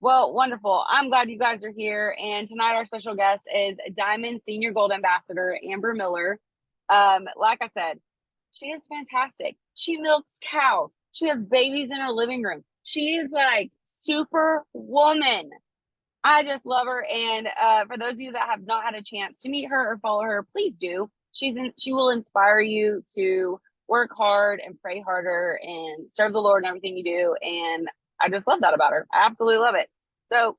Well, wonderful. I'm glad you guys are here. And tonight, our special guest is Diamond Senior Gold Ambassador Amber Miller. Like I said, she is fantastic. She milks cows. She has babies in her living room. She is like super woman. I just love her. And for those of you that have not had a chance to meet her or follow her, please do. She will inspire you to work hard and pray harder and serve the Lord in everything you do. And I just love that about her. I absolutely love it. So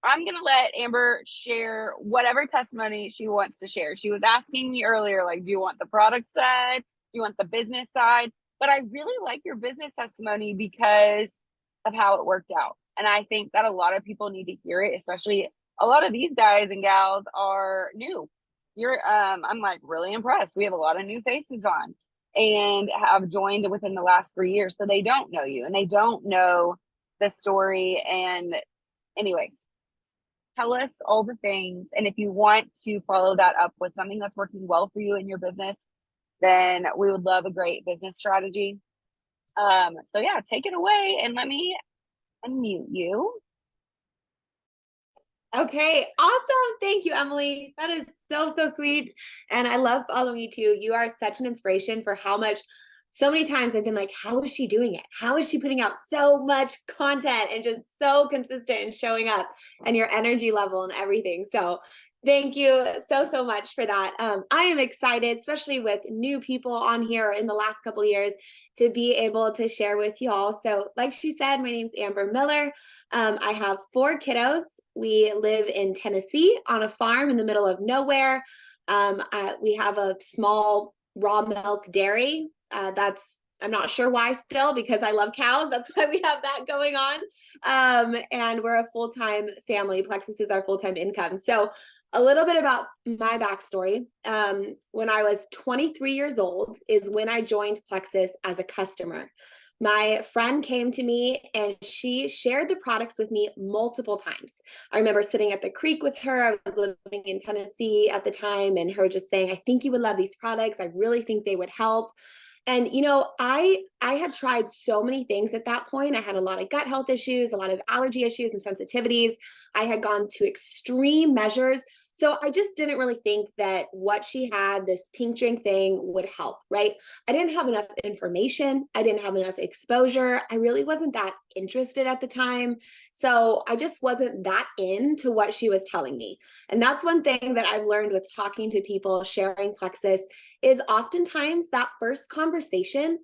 I'm gonna let Amber share whatever testimony she wants to share. She was asking me earlier, like, do you want the product side? Do you want the business side? But I really like your business testimony because of how it worked out. And I think that a lot of people need to hear it, especially a lot of these guys and gals are new. I'm like really impressed. We have a lot of new faces on and have joined within the last 3 years. So they don't know you and they don't know the story. And anyways, tell us all the things. And if you want to follow that up with something that's working well for you in your business, then we would love a great business strategy. So yeah, take it away and let me unmute you. Okay, awesome. Thank you, Emily. That is so sweet. And I love following you too. You are such an inspiration for how much, so many times I've been like, how is she doing it? How is she putting out so much content and just so consistent and showing up and your energy level and everything? So thank you so much for that. I am excited, especially with new people on here in the last couple years, to be able to share with you all. So like she said, my name's Amber Miller. I have 4 kiddos. We live in Tennessee on a farm in the middle of nowhere. We have a small raw milk dairy. I'm not sure why still, because I love cows. That's why we have that going on. And we're a full-time family. Plexus is our full-time income. So a little bit about my backstory. When I was 23 years old is when I joined Plexus as a customer. My friend came to me and she shared the products with me multiple times. I remember sitting at the creek with her. I was living in Tennessee at the time, and her just saying, I think you would love these products. I really think they would help. And I had tried so many things at that point. I had a lot of gut health issues, a lot of allergy issues and sensitivities. I had gone to extreme measures. So I just didn't really think that what she had, this pink drink thing, would help, right? I didn't have enough information. I didn't have enough exposure. I really wasn't that interested at the time. So I just wasn't that into what she was telling me. And that's one thing that I've learned with talking to people, sharing Plexus, is oftentimes that first conversation,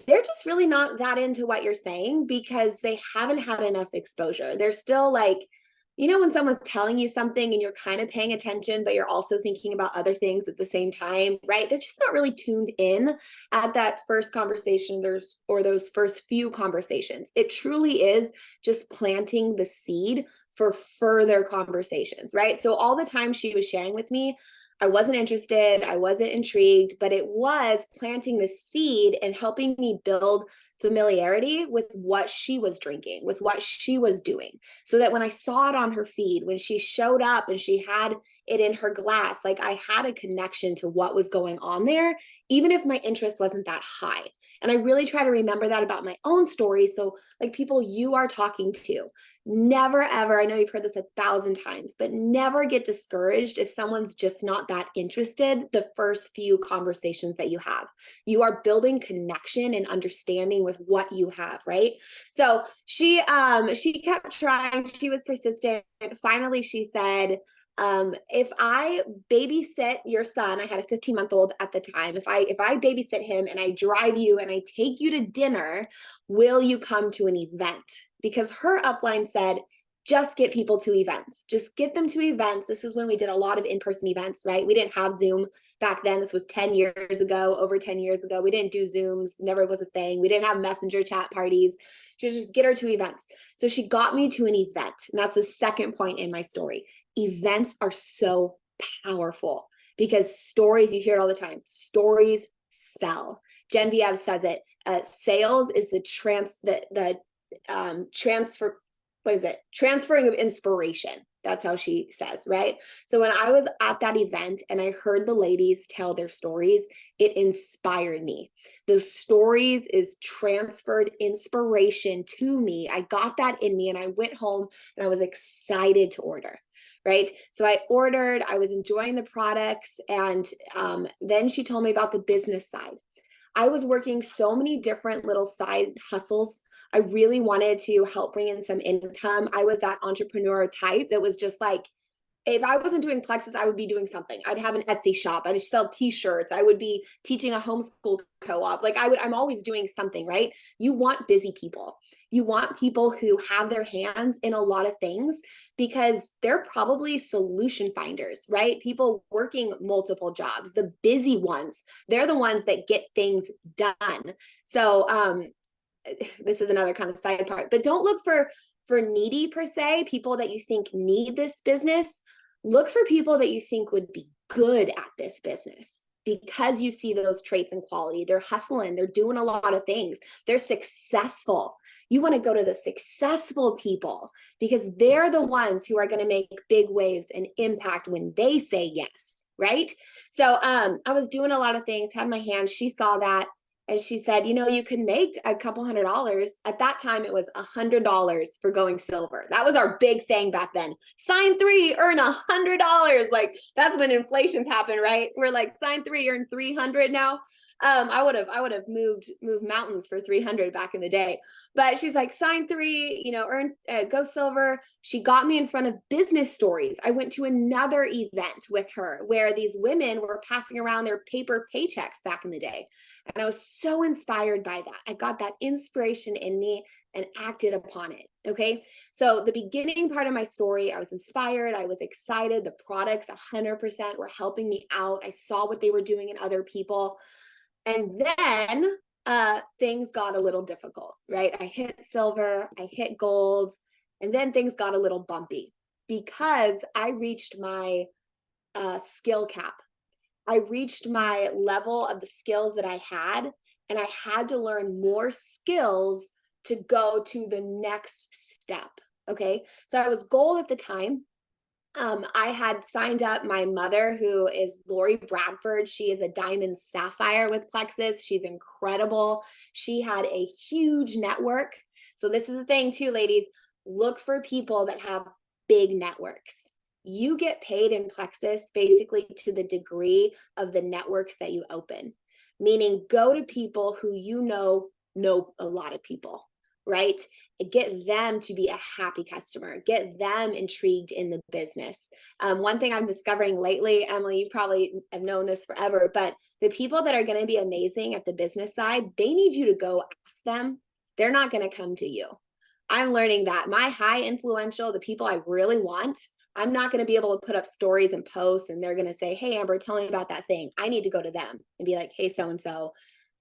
they're just really not that into what you're saying because they haven't had enough exposure. They're still like, when someone's telling you something and you're kind of paying attention, but you're also thinking about other things at the same time, right? They're just not really tuned in at that first conversation or those first few conversations. It truly is just planting the seed for further conversations, right? So all the time she was sharing with me, I wasn't interested, I wasn't intrigued, but it was planting the seed and helping me build familiarity with what she was drinking, with what she was doing. So that when I saw it on her feed, when she showed up and she had it in her glass, like I had a connection to what was going on there, even if my interest wasn't that high. And I really try to remember that about my own story. So, like people you are talking to, never ever, I know you've heard this 1,000 times, but never get discouraged if someone's just not that interested the first few conversations that you have. You are building connection and understanding with what you have, right? So she kept trying, she was persistent. Finally, she said, if I babysit your son, I had a 15-month-old at the time. If I babysit him and I drive you and I take you to dinner, will you come to an event? Because her upline said, just get people to events. Just get them to events. This is when we did a lot of in-person events, right? We didn't have Zoom back then. This was 10 years ago, over 10 years ago. We didn't do Zooms, never was a thing. We didn't have messenger chat parties. Just get her to events. So she got me to an event. And that's the second point in my story. Events are so powerful because stories, you hear it all the time, stories sell. Genevieve says it, sales is the transfer what is it? Transferring of inspiration. That's how she says, right? So when I was at that event and I heard the ladies tell their stories, it inspired me. The stories is transferred inspiration to me. I got that in me and I went home and I was excited to order. Right. So I ordered, I was enjoying the products. And then she told me about the business side. I was working so many different little side hustles. I really wanted to help bring in some income. I was that entrepreneur type that was just like, if I wasn't doing Plexus, I would be doing something. I'd have an Etsy shop. I'd sell t-shirts. I would be teaching a homeschool co-op. Like I'm always doing something, right? You want busy people. You want people who have their hands in a lot of things because they're probably solution finders, right? People working multiple jobs, the busy ones, they're the ones that get things done. So, this is another kind of side part, but don't look for needy per se, people that you think need this business. Look for people that you think would be good at this business because you see those traits and quality. They're hustling, they're doing a lot of things, they're successful. You want to go to the successful people because they're the ones who are going to make big waves and impact when they say yes, right? So I was doing a lot of things, had my hand, she saw that. And she said, you know, you can make a couple $100. At that time, it was $100 for going silver. That was our big thing back then. Sign 3, earn $100. Like that's when inflation's happened, right? We're like sign 3, earn 300 now. I would have moved mountains for 300 back in the day. But she's like, sign 3, you know, earn go silver. She got me in front of business stories. I went to another event with her where these women were passing around their paper paychecks back in the day. And I was so inspired by that. I got that inspiration in me and acted upon it. Okay. So the beginning part of my story, I was inspired. I was excited. The products 100% were helping me out. I saw what they were doing in other people. And then things got a little difficult, right? I hit silver, I hit gold, and then things got a little bumpy because I reached my skill cap. I reached my level of the skills that I had, and I had to learn more skills to go to the next step. Okay. So I was gold at the time. I had signed up my mother, who is Lori Bradford. She is a diamond sapphire with Plexus. She's incredible. She had a huge network. So this is the thing too, ladies, look for people that have big networks. You get paid in Plexus basically to the degree of the networks that you open, meaning go to people who you know a lot of people, right? Get them to be a happy customer, get them intrigued in the business. One thing I'm discovering lately, Emily, you probably have known this forever, but the people that are going to be amazing at the business side, they need you to go ask them. They're not going to come to you. I'm learning that my high influential, the people I really want, I'm not going to be able to put up stories and posts and they're going to say, hey, Amber, tell me about that thing. I need to go to them and be like, hey, so-and-so,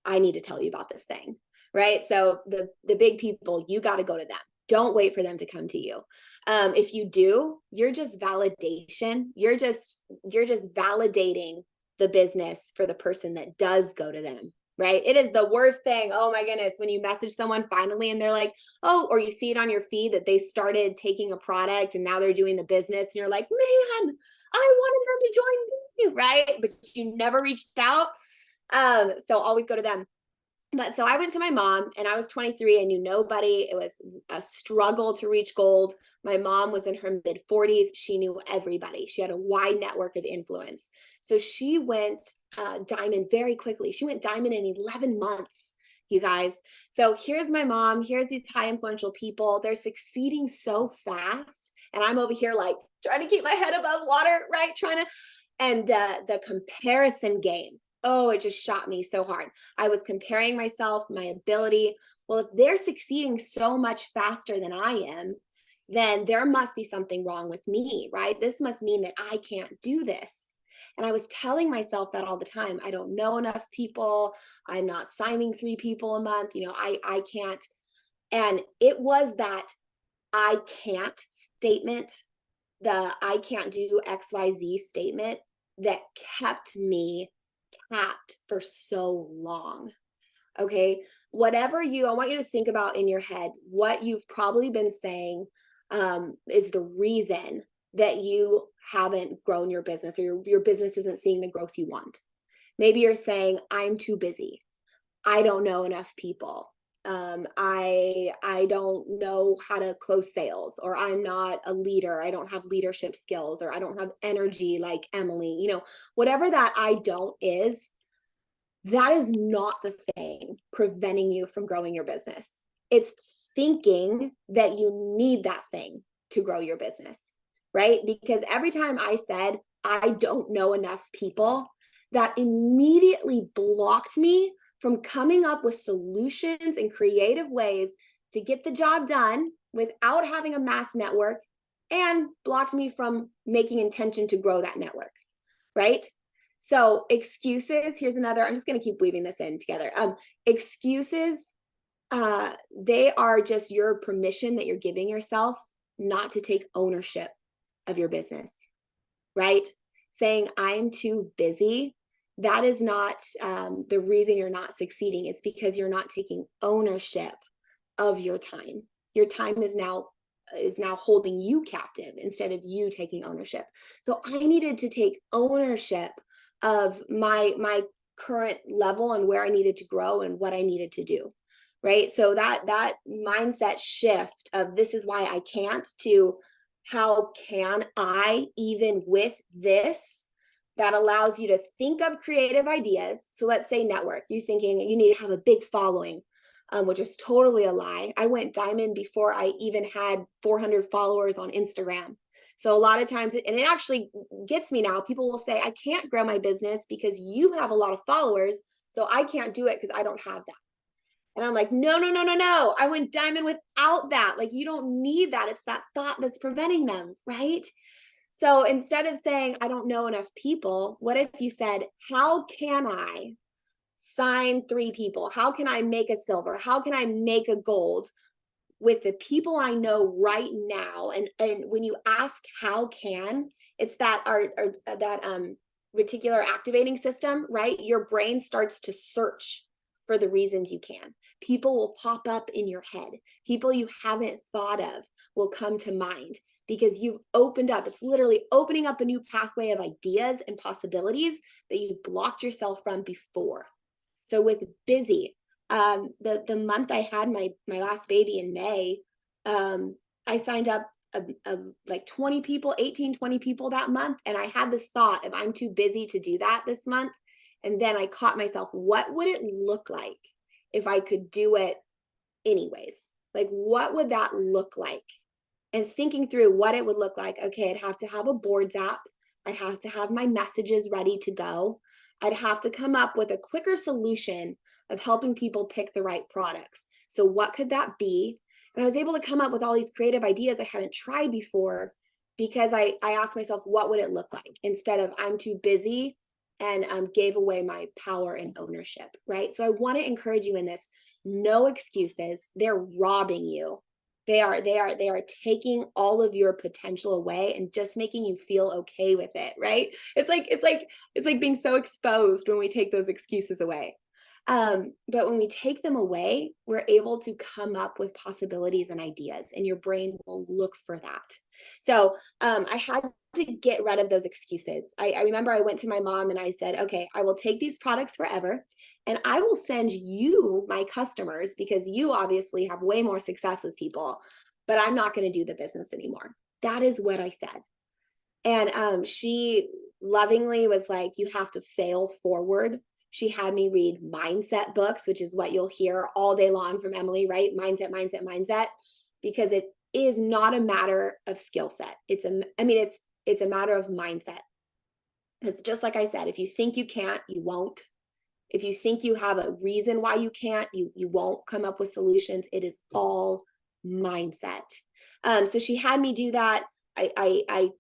I need to tell you about this thing. Right. So the big people, you got to go to them. Don't wait for them to come to you. If you do, you're just validation. You're just validating the business for the person that does go to them. Right. It is the worst thing. Oh my goodness. When you message someone finally and they're like, oh, or you see it on your feed that they started taking a product and now they're doing the business and you're like, man, I wanted them to join you. Right. But you never reached out. So always go to them. But so I went to my mom and I was 23. I knew nobody. It was a struggle to reach gold. My mom was in her mid 40s. She knew everybody. She had a wide network of influence. So she went diamond very quickly. She went diamond in 11 months, you guys. So here's my mom. Here's these high influential people. They're succeeding so fast. And I'm over here like trying to keep my head above water, right? And the comparison game. Oh, it just shot me so hard. I was comparing myself, my ability. Well, if they're succeeding so much faster than I am, then there must be something wrong with me, right? This must mean that I can't do this. And I was telling myself that all the time. I don't know enough people. I'm not signing 3 people a month. You know, I can't. And it was that I can't statement, the I can't do XYZ statement that kept me capped for so long. Okay. I want you to think about in your head what you've probably been saying is the reason that you haven't grown your business, or your business isn't seeing the growth you want. Maybe you're saying, I'm too busy. I don't know enough people. I don't know how to close sales, or I'm not a leader. I don't have leadership skills, or I don't have energy like Emily. Whatever that I don't is, that is not the thing preventing you from growing your business. It's thinking that you need that thing to grow your business, right? Because every time I said, I don't know enough people, that immediately blocked me from coming up with solutions and creative ways to get the job done without having a mass network, and blocked me from making intention to grow that network, right? So excuses, here's another, I'm just going to keep weaving this in together. Excuses, they are just your permission that you're giving yourself not to take ownership of your business, right? Saying I'm too busy, that is not the reason you're not succeeding. It's because you're not taking ownership of your time. Your time is now holding you captive instead of you taking ownership. So I needed to take ownership of my current level and where I needed to grow and what I needed to do. Right. So that mindset shift of this is why I can't, to how can I, even with this, that allows you to think of creative ideas. So let's say network, you're thinking you need to have a big following, which is totally a lie. I went diamond before I even had 400 followers on Instagram. So a lot of times, and it actually gets me now, people will say, I can't grow my business because you have a lot of followers, so I can't do it because I don't have that. And I'm like, no, no, no, no, no. I went diamond without that. Like, you don't need that. It's that thought that's preventing them, right? So instead of saying, I don't know enough people, what if you said, how can I sign 3 people? How can I make a silver? How can I make a gold with the people I know right now? And when you ask how can, it's that reticular activating system, right? Your brain starts to search for the reasons you can. People will pop up in your head. People you haven't thought of will come to mind because you've opened up. It's literally opening up a new pathway of ideas and possibilities that you've blocked yourself from before. So with busy, the month I had my last baby in May, I signed up like 20 people, 18, 20 people that month. And I had this thought of, I'm too busy to do that this month. And then I caught myself, what would it look like if I could do it anyways? Like, what would that look like? And thinking through what it would look like. Okay, I'd have to have a boards app. I'd have to have my messages ready to go. I'd have to come up with a quicker solution of helping people pick the right products. So what could that be? And I was able to come up with all these creative ideas I hadn't tried before because I asked myself, what would it look like? Instead of I'm too busy, and gave away my power and ownership, right? So I want to encourage you in this. No excuses. They're robbing you. They are taking all of your potential away and just making you feel okay with it, right? It's like being so exposed when we take those excuses away. But when we take them away, we're able to come up with possibilities and ideas, and your brain will look for that. So I had to get rid of those excuses. I remember I went to my mom and I said, okay, I will take these products forever and I will send you my customers because you obviously have way more success with people, but I'm not going to do the business anymore. That is what I said. And she lovingly was like, you have to fail forward. She had me read mindset books, which is what you'll hear all day long from Emily, right? Mindset, mindset, mindset, because it is not a matter of skill set. It's a matter of mindset. It's just like I said, if you think you can't, you won't. If you think you have a reason why you can't, you won't come up with solutions. It is all mindset. So she had me do that. I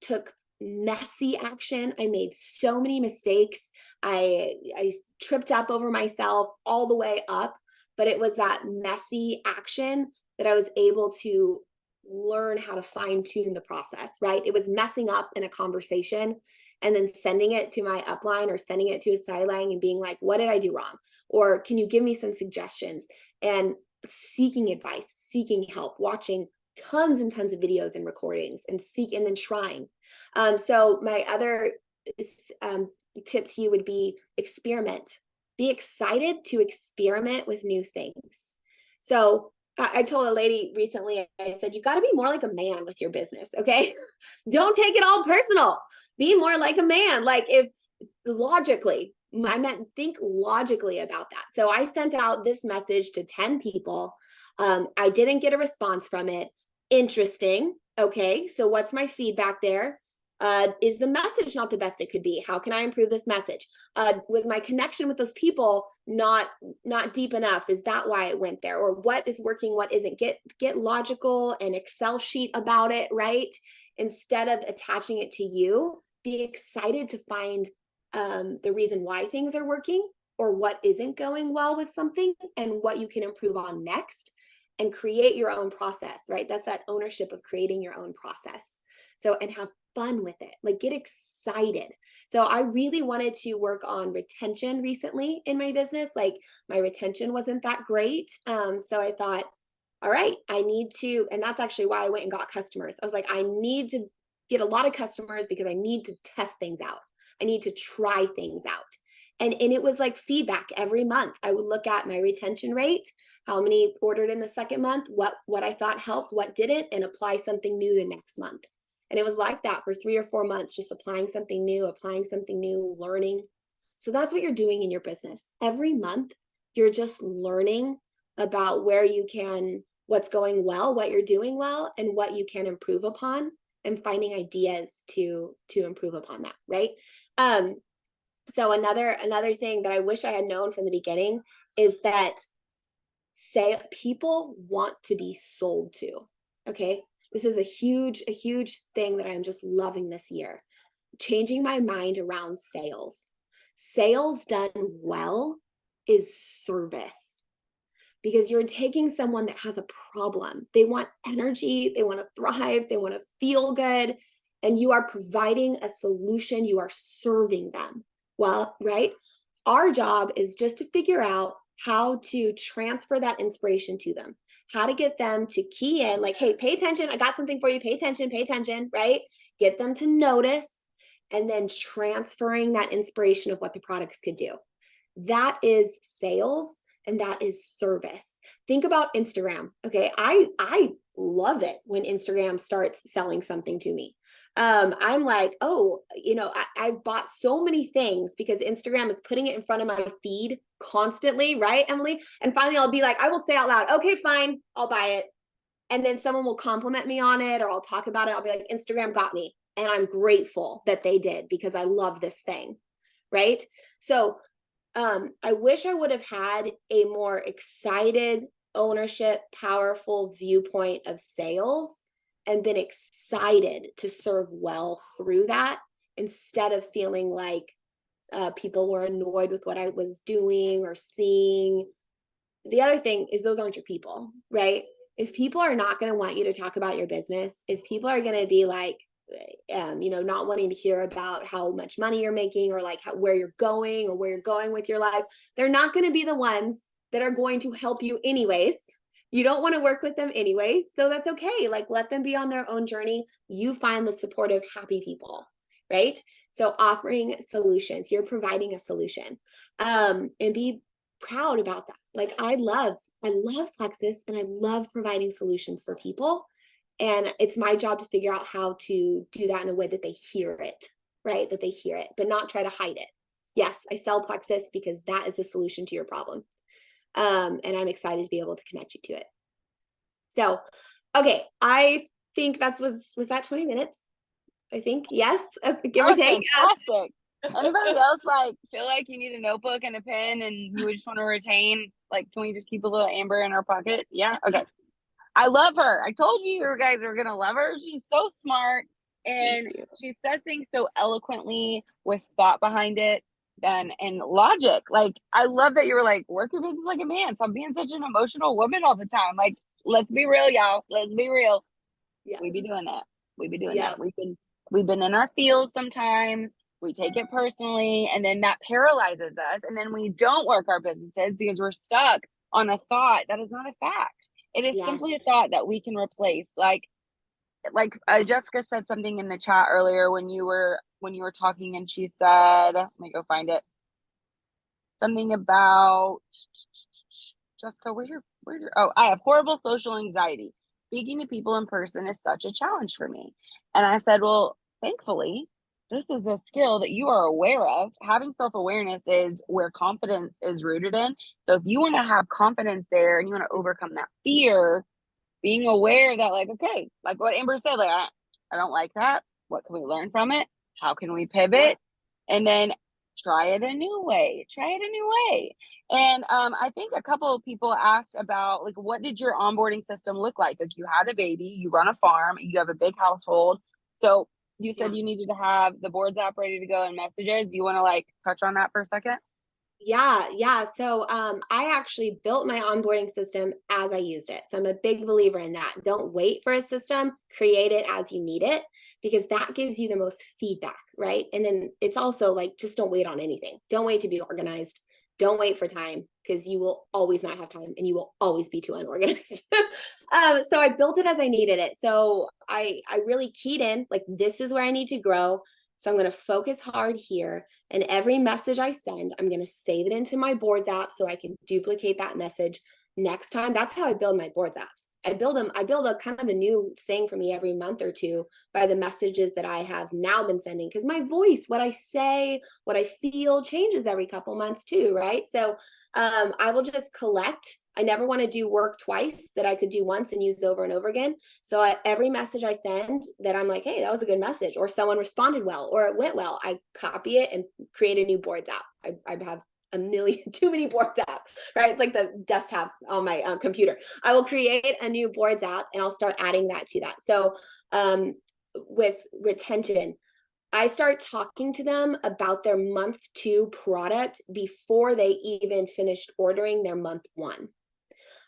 took messy action. I made so many mistakes. I tripped up over myself all the way up, but it was that messy action that I was able to learn how to fine tune the process, right? It was messing up in a conversation and then sending it to my upline or sending it to a sideline and being like, what did I do wrong? Or can you give me some suggestions? And seeking advice, seeking help, watching tons and tons of videos and recordings and and then trying. So my other tip to you would be experiment. Be excited to experiment with new things. So I told a lady recently, I said, you got to be more like a man with your business. Okay. Don't take it all personal. Be more like a man. Like if logically, I meant think logically about that. So I sent out this message to 10 people. I didn't get a response from it. Interesting. Okay. So what's my feedback there? Is the message not the best it could be? How can I improve this message? Was my connection with those people not deep enough? Is that why it went there? Or what is working, what isn't? Get logical and Excel sheet about it, right? Instead of attaching it to you, be excited to find the reason why things are working or what isn't going well with something and what you can improve on next, and create your own process, right? That's that ownership of creating your own process. So, and have fun with it, like get excited. So I really wanted to work on retention recently in my business. Like my retention wasn't that great. So I thought, all right, I need to, and that's actually why I went and got customers. I was like, I need to get a lot of customers because I need to test things out. I need to try things out. And it was like feedback every month. I would look at my retention rate, how many ordered in the second month, what I thought helped, what didn't, and apply something new the next month. And it was like that for 3 or 4 months, just applying something new, learning. So that's what you're doing in your business. Every month, you're just learning about where you can, what's going well, what you're doing well, and what you can improve upon, and finding ideas to improve upon that, right? So another thing that I wish I had known from the beginning is that people want to be sold to. Okay. This is a huge thing that I'm just loving this year. Changing my mind around sales. Sales done well is service, because you're taking someone that has a problem. They want energy, they want to thrive, they want to feel good, and you are providing a solution. You are serving them well, right? Our job is just to figure out how to transfer that inspiration to them, how to get them to key in, like, hey, pay attention. I got something for you. Pay attention, right? Get them to notice, and then transferring that inspiration of what the products could do. That is sales, and that is service. Think about Instagram. Okay. I love it when Instagram starts selling something to me. I'm like, oh, I've bought so many things because Instagram is putting it in front of my feed constantly, right, Emily? And finally I'll be like, I will say out loud, okay, fine, I'll buy it. And then someone will compliment me on it, or I'll talk about it. I'll be like, Instagram got me. And I'm grateful that they did, because I love this thing. Right. So I wish I would have had a more excited, ownership, powerful viewpoint of sales, and been excited to serve well through that, instead of feeling like people were annoyed with what I was doing or seeing. The other thing is, those aren't your people, right? If people are not going to want you to talk about your business, if people are going to be like, not wanting to hear about how much money you're making, or like where you're going, or where you're going with your life, they're not going to be the ones that are going to help you anyways. You don't want to work with them anyways. So that's okay. Like, let them be on their own journey. You find the supportive, happy people, right? So offering solutions, you're providing a solution, and be proud about that. Like, I love Plexus, and I love providing solutions for people. And it's my job to figure out how to do that in a way that they hear it, right? That they hear it, but not try to hide it. Yes, I sell Plexus because that is the solution to your problem. And I'm excited to be able to connect you to it. So, okay, I think was that 20 minutes? I think, yes, give or take. Fantastic. Anybody else feel like you need a notebook and a pen, and you just want to retain, can we just keep a little Amber in our pocket? Yeah. Okay. I love her. I told you guys are gonna love her. She's so smart, and she says things so eloquently with thought behind it, and logic. I love that you were like, work your business like a man. Stop being such an emotional woman all the time. Let's be real, y'all. Let's be real. Yeah. We be doing that. We be doing that. We've been in our field sometimes. We take it personally, and then that paralyzes us. And then we don't work our businesses because we're stuck on a thought that is not a fact. It is Yes. simply a thought that we can replace. Jessica said something in the chat earlier when you were talking, and she said, let me go find it. Something about Jessica, oh, I have horrible social anxiety. Speaking to people in person is such a challenge for me. And I said, well, thankfully, this is a skill that you are aware of. Having self-awareness is where confidence is rooted in. So if you want to have confidence there and you want to overcome that fear, being aware that, like, okay, like what Amber said, like, I don't like that. What can we learn from it? How can we pivot? And then try it a new way. And I think a couple of people asked about, like, what did your onboarding system look like? Like, you had a baby, you run a farm, you have a big household. So you said you needed to have the boards app ready to go and messages. Do you want to like touch on that for a second? Yeah. So I actually built my onboarding system as I used it. So I'm a big believer in that. Don't wait for a system, create it as you need it, because that gives you the most feedback, right? And then it's also like, just don't wait on anything. Don't wait to be organized. Don't wait for time, because you will always not have time and you will always be too unorganized. So I built it as I needed it. So I really keyed in, like, this is where I need to grow. So I'm going to focus hard here. And every message I send, I'm going to save it into my boards app so I can duplicate that message next time. That's how I build my boards apps. I build a kind of a new thing for me every month or two by the messages that I have now been sending, because my voice, what I say, what I feel changes every couple months too, right? So I will just collect. I never want to do work twice that I could do once and use over and over again. So every message I send that I'm like, hey, that was a good message, or someone responded well, or it went well, I copy it and create a new boards app. I have a million, too many boards app, right? It's like the desktop on my computer. I will create a new boards app and I'll start adding that to that. So with retention, I start talking to them about their month 2 product before they even finished ordering their month 1.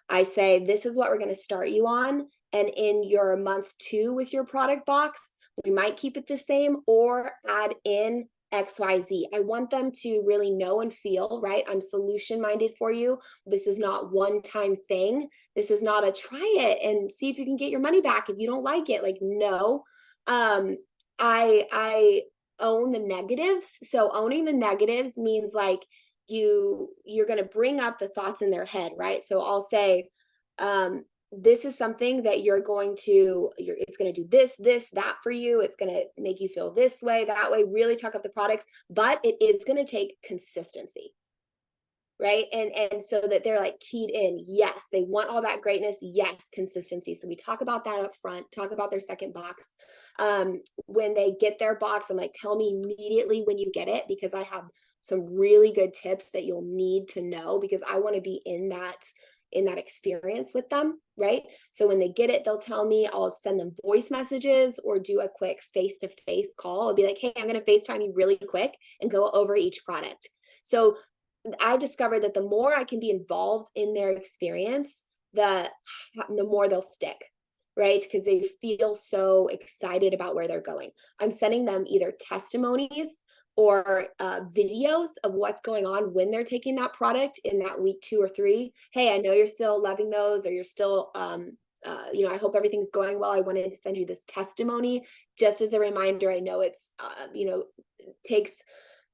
I say, this is what we're going to start you on. And in your month 2 with your product box, we might keep it the same or add in XYZ. I want them to really know and feel, right? I'm solution minded for you. This is not one time thing. This is not a try it and see if you can get your money back if you don't like it. Like, no. I own the negatives. So owning the negatives means like, you're going to bring up the thoughts in their head, right? So I'll say, this is something that it's going to do this, that for you. It's going to make you feel this way, that way, really talk up the products, but it is going to take consistency. Right. And so that they're like keyed in. Yes, they want all that greatness. Yes, consistency. So we talk about that up front, talk about their second box. When they get their box, I'm like, tell me immediately when you get it, because I have some really good tips that you'll need to know, because I want to be in that experience with them, right? So when they get it, they'll tell me. I'll send them voice messages or do a quick face-to-face call. I'll be like, hey, I'm going to FaceTime you really quick and go over each product. So I discovered that the more I can be involved in their experience, the more they'll stick, right? Because they feel so excited about where they're going. I'm sending them either testimonies or videos of what's going on when they're taking that product in that week 2 or 3. Hey, I know you're still loving those, or you're still, I hope everything's going well. I wanted to send you this testimony just as a reminder. I know it's,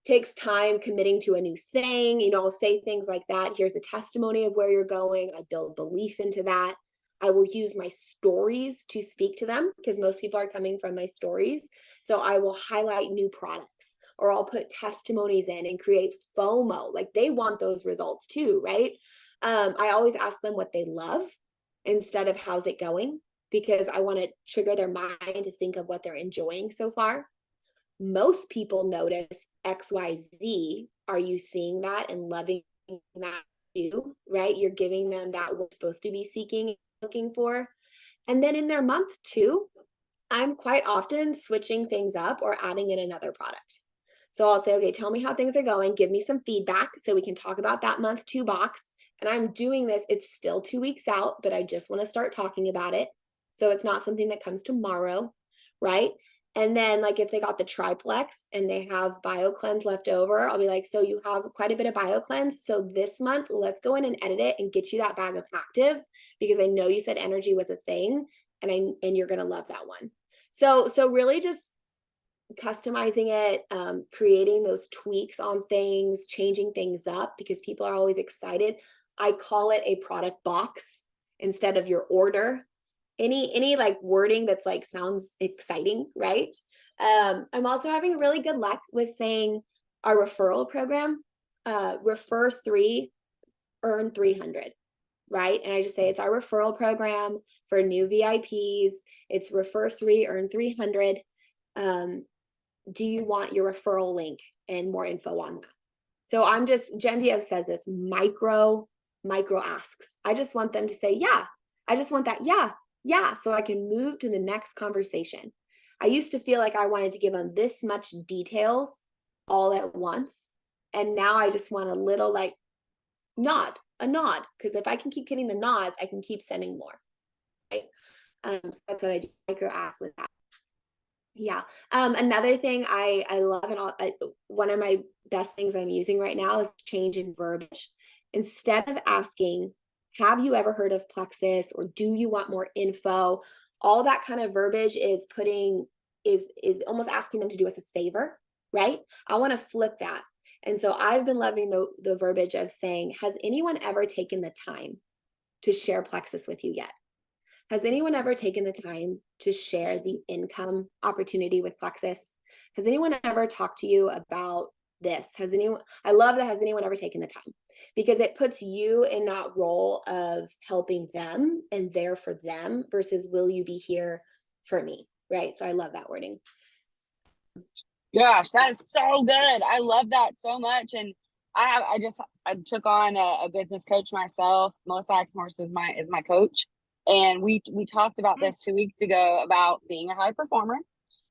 takes time committing to a new thing. I'll say things like that. Here's a testimony of where you're going. I build belief into that. I will use my stories to speak to them, because most people are coming from my stories. So I will highlight new products, or I'll put testimonies in and create FOMO. Like, they want those results too, right? I always ask them what they love instead of how's it going, because I want to trigger their mind to think of what they're enjoying so far. Most people notice XYZ. Are you seeing that and loving that too, right? You're giving them that we're supposed to be seeking, looking for. And then in their month 2, I'm quite often switching things up or adding in another product. So I'll say, okay, tell me how things are going. Give me some feedback so we can talk about that month 2 box. And I'm doing this. It's still 2 weeks out, but I just want to start talking about it. So it's not something that comes tomorrow, right? And then like if they got the triplex and they have BioCleanse left over, I'll be like, so you have quite a bit of BioCleanse. So this month, let's go in and edit it and get you that bag of active, because I know you said energy was a thing, and you're gonna love that one. So really just customizing it, creating those tweaks on things, changing things up, because people are always excited. I call it a product box instead of your order. Any like wording that's like sounds exciting, right? I'm also having really good luck with saying our referral program, refer 3, earn 300, right? And I just say it's our referral program for new VIPs. It's refer 3, earn 300. Do you want your referral link and more info on that? So I'm just, Genevieve says this, micro asks. I just want them to say, yeah. I just want that, yeah, so I can move to the next conversation. I used to feel like I wanted to give them this much details all at once. And now I just want a little like a nod. Because if I can keep getting the nods, I can keep sending more. Right. So that's what I do, micro ask with that. Yeah. Another thing I love, and one of my best things I'm using right now is change in verbiage. Instead of asking, have you ever heard of Plexus, or do you want more info? All that kind of verbiage is almost asking them to do us a favor, right? I want to flip that. And so I've been loving the verbiage of saying, has anyone ever taken the time to share Plexus with you yet? Has anyone ever taken the time to share the income opportunity with Plexus? Has anyone ever talked to you about this? I love that. Has anyone ever taken the time? Because it puts you in that role of helping them and there for them versus will you be here for me, right? So I love that wording. Gosh, that is so good. I love that so much. And I took on a business coach myself. Melissa Ackmorse is my coach. And we talked about this 2 weeks ago about being a high performer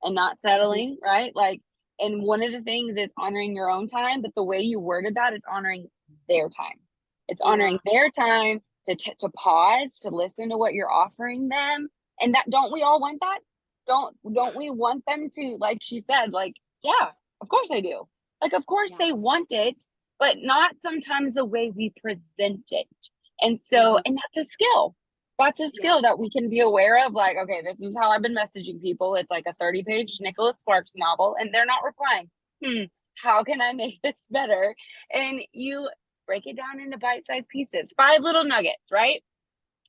and not settling, right? Like, and one of the things is honoring your own time, but the way you worded that is honoring their time. It's honoring their time to pause, to listen to what you're offering them. And that, don't we all want that? Don't we want them to, like she said, like, yeah, of course I do. Like, of course they want it, but not sometimes the way we present it. And so, and that's a skill. That's a skill that we can be aware of. Like, okay, this is how I've been messaging people. It's like a 30-page Nicholas Sparks novel, and they're not replying. How can I make this better? And you break it down into bite-sized pieces, 5 little nuggets, right?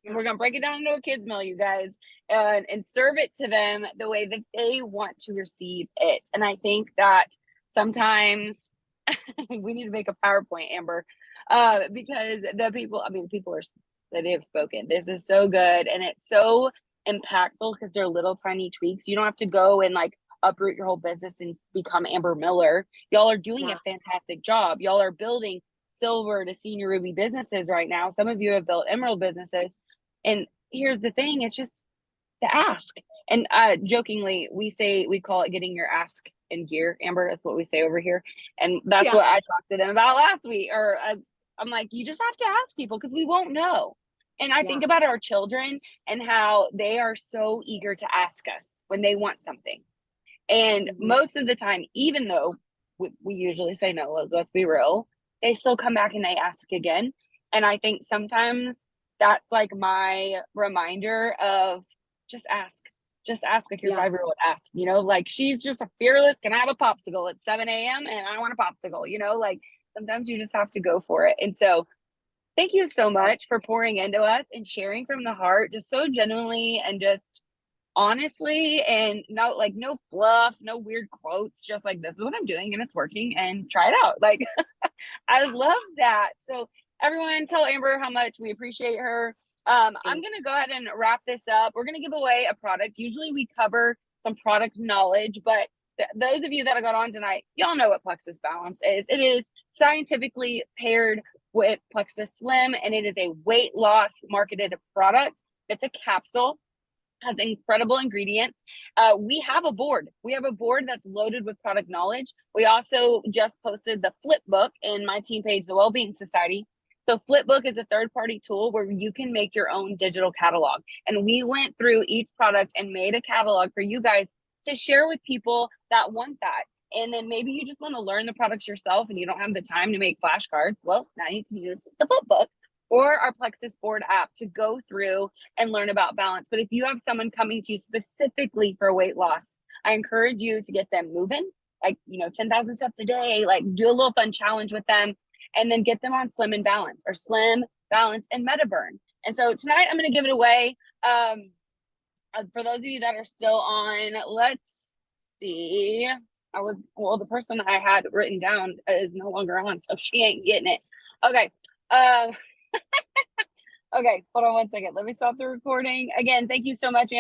And we're going to break it down into a kids meal, you guys, and serve it to them the way that they want to receive it. And I think that sometimes we need to make a PowerPoint, Amber, because people are, they have spoken. This is so good. And it's so impactful because they're little tiny tweaks. You don't have to go and like uproot your whole business and become Amber Miller. Y'all are doing a fantastic job. Y'all are building silver to senior ruby businesses right now. Some of you have built emerald businesses. And here's the thing, it's just the ask. And jokingly, we call it getting your ask in gear, Amber. That's what we say over here. And that's what I talked to them about last week. I'm like, you just have to ask people because we won't know. And I think about our children and how they are so eager to ask us when they want something. And most of the time, even though we usually say no, let's be real, they still come back and they ask again. And I think sometimes that's like my reminder of just ask like your 5-year-old ask, like she's just a fearless, can I have a popsicle at 7 a.m. and I want a popsicle, like sometimes you just have to go for it. And so thank you so much for pouring into us and sharing from the heart, just so genuinely and just honestly, and no fluff, no weird quotes, just like, this is what I'm doing and it's working and try it out. Like, I love that. So everyone, tell Amber how much we appreciate her. I'm going to go ahead and wrap this up. We're going to give away a product. Usually we cover some product knowledge, but those of you that got on tonight, y'all know what Plexus Balance is. It is scientifically paired with Plexus Slim, and it is a weight loss marketed product. It's a capsule, has incredible ingredients. We have a board. We have a board that's loaded with product knowledge. We also just posted the Flipbook in my team page, the Wellbeing Society. So Flipbook is a third-party tool where you can make your own digital catalog. And we went through each product and made a catalog for you guys to share with people that want that. And then maybe you just want to learn the products yourself and you don't have the time to make flashcards. Well, now you can use the Flip Book or our Plexus Board app to go through and learn about balance. But if you have someone coming to you specifically for weight loss, I encourage you to get them moving, like, 10,000 steps a day, like do a little fun challenge with them, and then get them on Slim and Balance, or Slim, Balance, and MetaBurn. And so tonight I'm going to give it away. For those of you that are still on, let's see. The person I had written down is no longer on, so she ain't getting it. Okay. Okay, hold on one second. Let me stop the recording. Again, thank you so much,